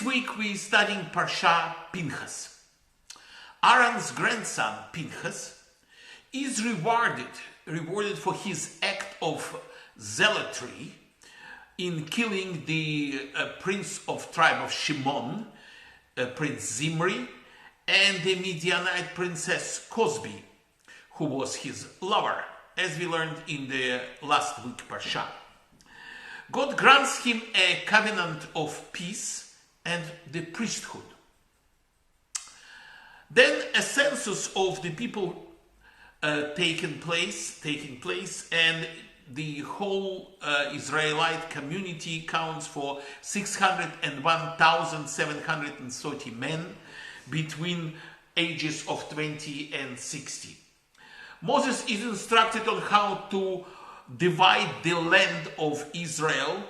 This week we're studying Parsha Pinchas. Aaron's grandson Pinchas is rewarded for his act of zealotry in killing the prince of tribe of Shimon, Prince Zimri, and the Midianite princess Cosbi, who was his lover, as we learned in the last week Parsha. God grants him a covenant of peace and the priesthood. Then a census of the people taking place, and the whole Israelite community counts for 601,730 men between ages of 20 and 60. Moses is instructed on how to divide the land of Israel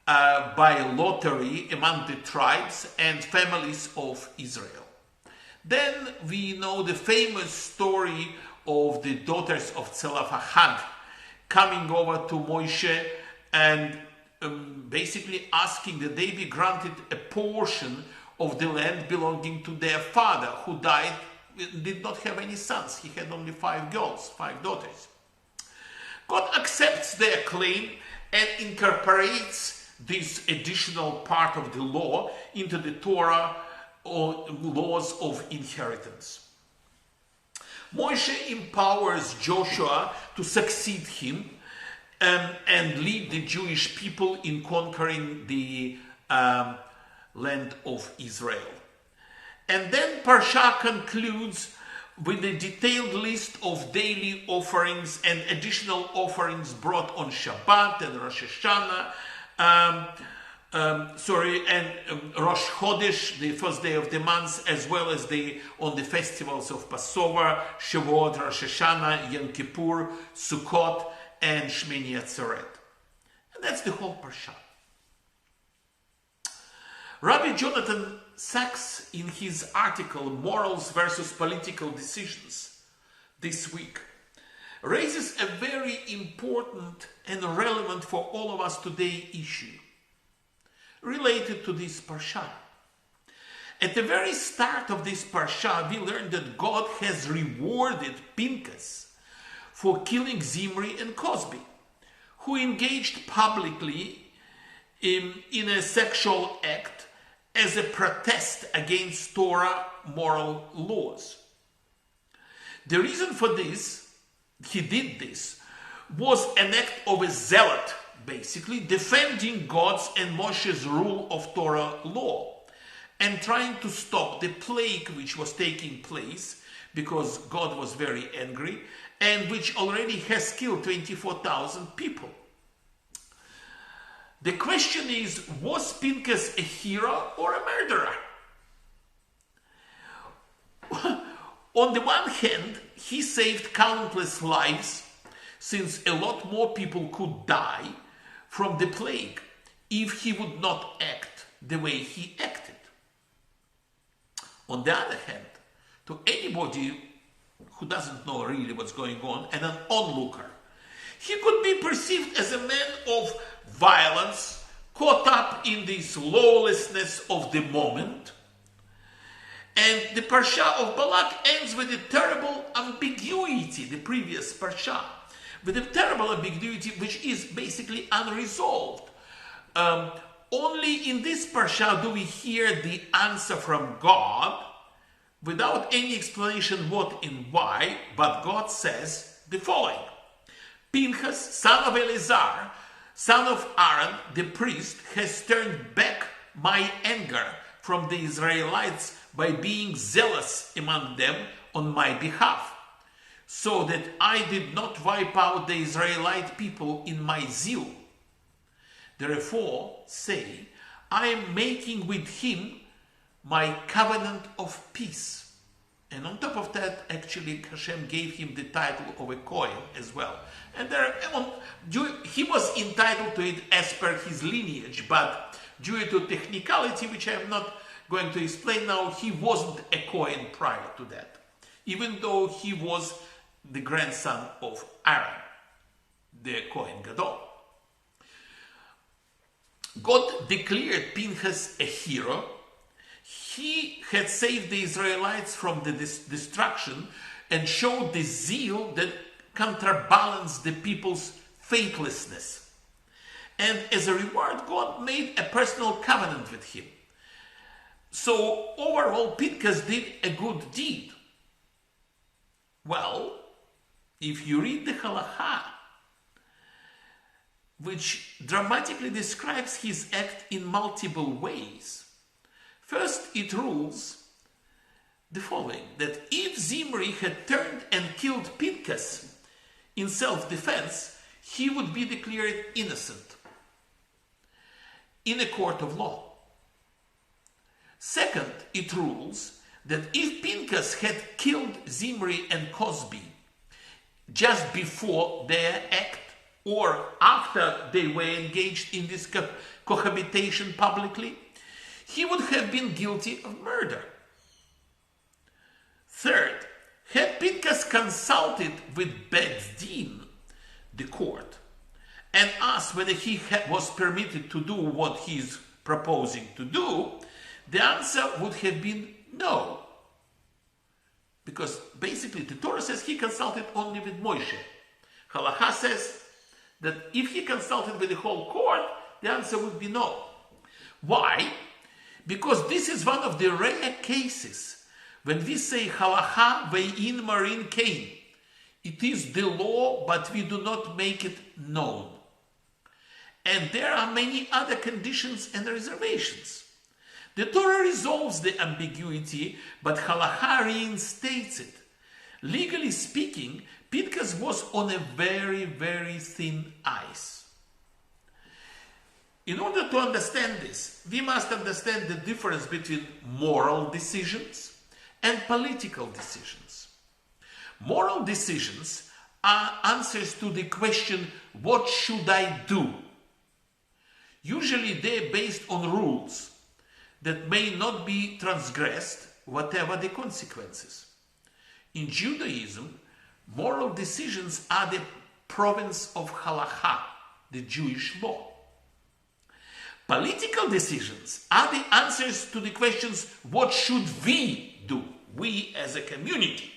by lottery among the tribes and families of Israel. Then we know the famous story of the daughters of Zelophehad coming over to Moshe and basically asking that they be granted a portion of the land belonging to their father, who died, did not have any sons. He had only 5 daughters. God accepts their claim and incorporates this additional part of the law into the Torah or laws of inheritance. Moshe empowers Joshua to succeed him and lead the Jewish people in conquering the land of Israel. And then Parsha concludes with a detailed list of daily offerings and additional offerings brought on Shabbat and Rosh Hashanah, Rosh Chodesh, the first day of the month, as well as on the festivals of Passover, Shavuot, Rosh Hashanah, Yom Kippur, Sukkot, and Shmini Atzeret. And that's the whole Parsha. Rabbi Jonathan Sachs, in his article Morals versus Political Decisions this week, raises a very important and relevant for all of us today issue related to this Parsha. At the very start of this Parsha, we learned that God has rewarded Pinchas for killing Zimri and Cosbi, who engaged publicly in a sexual act as a protest against Torah moral laws. The reason for this, he did this, was an act of a zealot, basically defending God's and Moshe's rule of Torah law and trying to stop the plague which was taking place because God was very angry and which already has killed 24,000 people. The question is, was Pinchas a hero or a murderer? On the one hand, he saved countless lives, since a lot more people could die from the plague if he would not act the way he acted. On the other hand, to anybody who doesn't know really what's going on and an onlooker, he could be perceived as a man of violence, caught up in this lawlessness of the moment. And the Parsha of Balak ends with a terrible ambiguity, the previous Parsha, with a terrible ambiguity which is basically unresolved. Only in this Parsha do we hear the answer from God without any explanation what and why, but God says the following: Pinchas, son of Eleazar, son of Aaron, the priest, has turned back my anger from the Israelites by being zealous among them on my behalf, so that I did not wipe out the Israelite people in my zeal. Therefore, say, I am making with him my covenant of peace. And on top of that, actually, Hashem gave him the title of a Kohen as well. And he was entitled to it as per his lineage, but due to technicality, which I am not going to explain now, he wasn't a Kohen prior to that, even though he was the grandson of Aaron, the Kohen Gadol. God declared Pinchas a hero he had saved the Israelites from the destruction and showed the zeal that counterbalanced the people's faithlessness. And as a reward, God made a personal covenant with him. So overall, Pinchas did a good deed. Well, if you read the Halacha, which dramatically describes his act in multiple ways, first it rules the following, that if Zimri had turned and killed Pinchas in self-defense, he would be declared innocent in a court of law. Second, it rules that if Pinchas had killed Zimri and Cosby just before their act or after they were engaged in this cohabitation publicly, he would have been guilty of murder. Third, had Pinchas consulted with Beth Din, the court, and asked whether he was permitted to do what he is proposing to do, the answer would have been no. Because basically the Torah says he consulted only with Moshe. Halacha says that if he consulted with the whole court, the answer would be no. Why? Because this is one of the rare cases when we say Halacha ve'in marin kein. It is the law, but we do not make it known. And there are many other conditions and reservations. The Torah resolves the ambiguity, but Halacha reinstates it. Legally speaking, Pinchas was on a very, very thin ice. In order to understand this, we must understand the difference between moral decisions and political decisions. Moral decisions are answers to the question, what should I do? Usually they're based on rules that may not be transgressed, whatever the consequences. In Judaism, moral decisions are the province of Halacha, the Jewish law. Political decisions are the answers to the questions, what should we do, we as a community?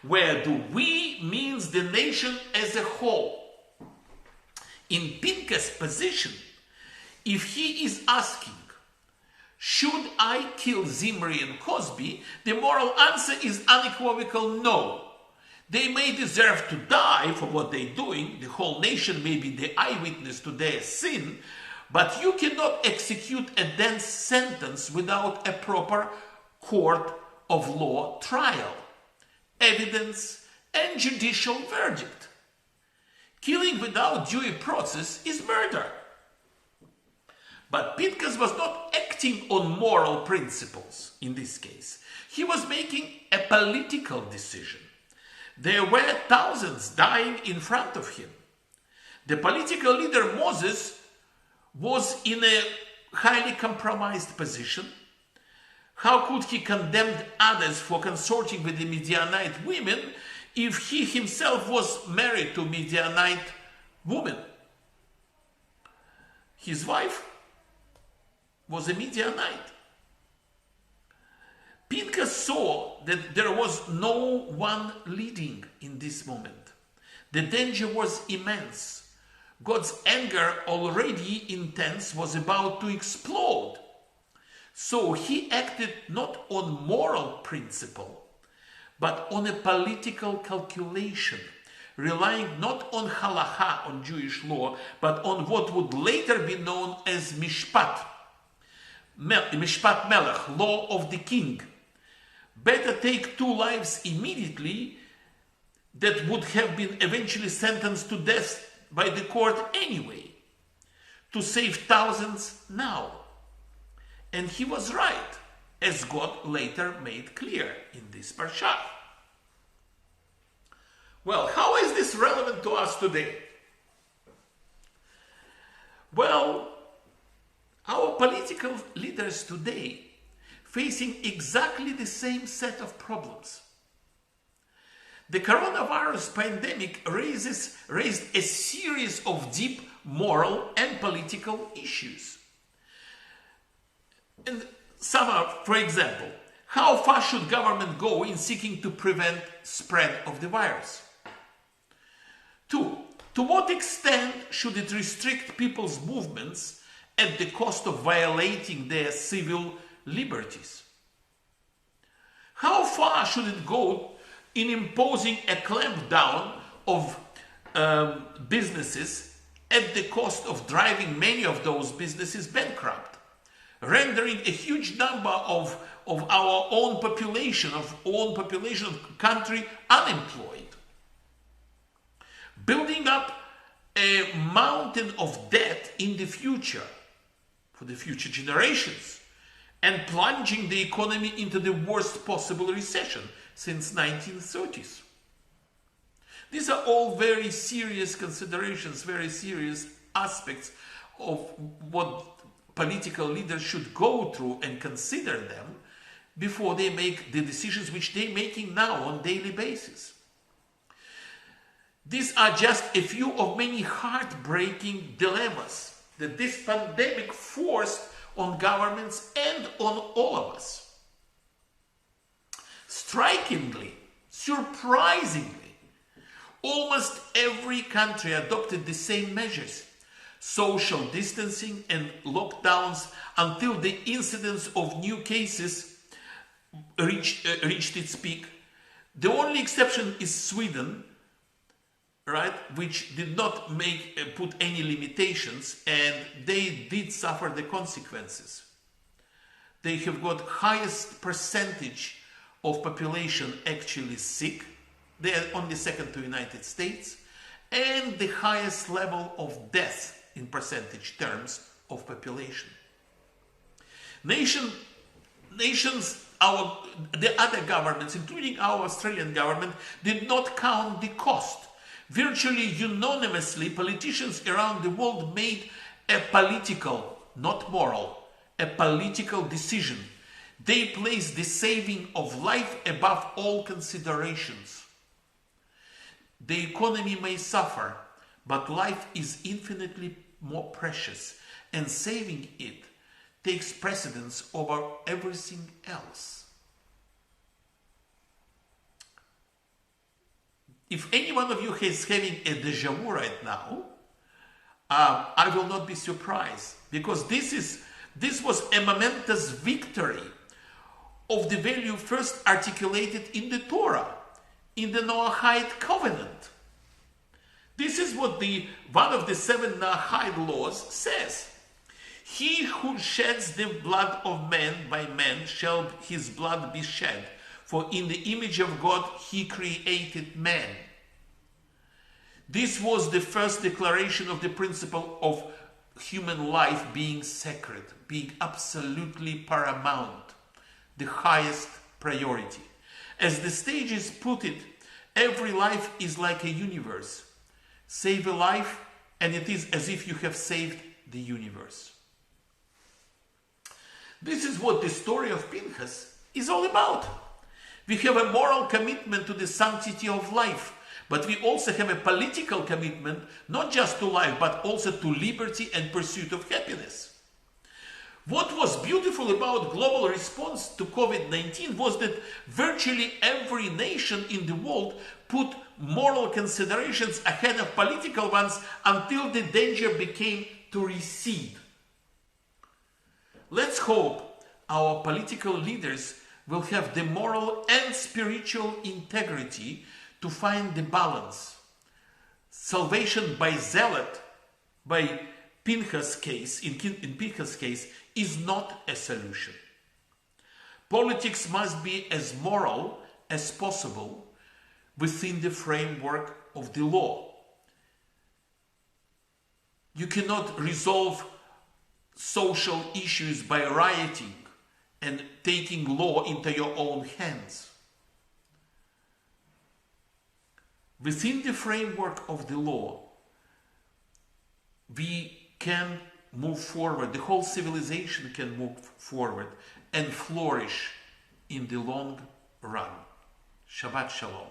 Where do we means the nation as a whole? In Pinchas' position, if he is asking, should I kill Zimri and Cosby? The moral answer is unequivocal no. They may deserve to die for what they're doing. The whole nation may be the eyewitness to their sin, but you cannot execute a death sentence without a proper court of law trial, evidence, and judicial verdict. Killing without due process is murder. But Pinchas was not acting on moral principles in this case. He was making a political decision. There were thousands dying in front of him. The political leader Moses was in a highly compromised position. How could he condemn others for consorting with the Midianite women if he himself was married to a Midianite woman? His wife was a Midianite. Pinchas saw that there was no one leading in this moment. The danger was immense. God's anger, already intense, was about to explode. So he acted not on moral principle, but on a political calculation, relying not on halacha, on Jewish law, but on what would later be known as mishpat melech, law of the king. Better take 2 lives immediately that would have been eventually sentenced to death by the court anyway, to save thousands now. And he was right, as God later made clear in this parsha. Well, how is this relevant to us today? Well, our political leaders today facing exactly the same set of problems. The coronavirus pandemic raised a series of deep moral and political issues. And some are, for example, how far should government go in seeking to prevent spread of the virus? 2. To what extent should it restrict people's movements at the cost of violating their civil liberties? How far should it go in imposing a clampdown of businesses at the cost of driving many of those businesses bankrupt, rendering a huge number of our own population of country unemployed, building up a mountain of debt in the future for the future generations, and plunging the economy into the worst possible recession since 1930s. These are all very serious considerations, very serious aspects of what political leaders should go through and consider them before they make the decisions which they're making now on a daily basis. These are just a few of many heartbreaking dilemmas that this pandemic forced on governments and on all of us. Strikingly, surprisingly, almost every country adopted the same measures, social distancing and lockdowns, until the incidence of new cases reached its peak. The only exception is Sweden, right, which did not put any limitations, and they did suffer the consequences. They have got highest percentage of population actually sick. They are only second to United States, and the highest level of death in percentage terms of population. The other governments, including our Australian government, did not count the cost. Virtually unanimously, politicians around the world made a political, not moral, a political decision. They placed the saving of life above all considerations. The economy may suffer, but life is infinitely more precious, and saving it takes precedence over everything else. If any one of you is having a déjà vu right now, I will not be surprised, because this was a momentous victory of the value first articulated in the Torah, in the Noahide covenant. This is what one of the 7 Noahide laws says. He who sheds the blood of man, by man shall his blood be shed, for in the image of God he created man. This was the first declaration of the principle of human life being sacred, being absolutely paramount, the highest priority. As the sages put it, every life is like a universe. Save a life, and it is as if you have saved the universe. This is what the story of Pinchas is all about. We have a moral commitment to the sanctity of life, but we also have a political commitment, not just to life, but also to liberty and pursuit of happiness. What was beautiful about global response to COVID-19 was that virtually every nation in the world put moral considerations ahead of political ones until the danger began to recede. Let's hope our political leaders will have the moral and spiritual integrity to find the balance. Salvation by zealot, by Pinchas' case, in Pinchas' case, is not a solution. Politics must be as moral as possible within the framework of the law. You cannot resolve social issues by rioting and taking law into your own hands. Within the framework of the law, we can move forward, the whole civilization can move forward and flourish in the long run. Shabbat Shalom.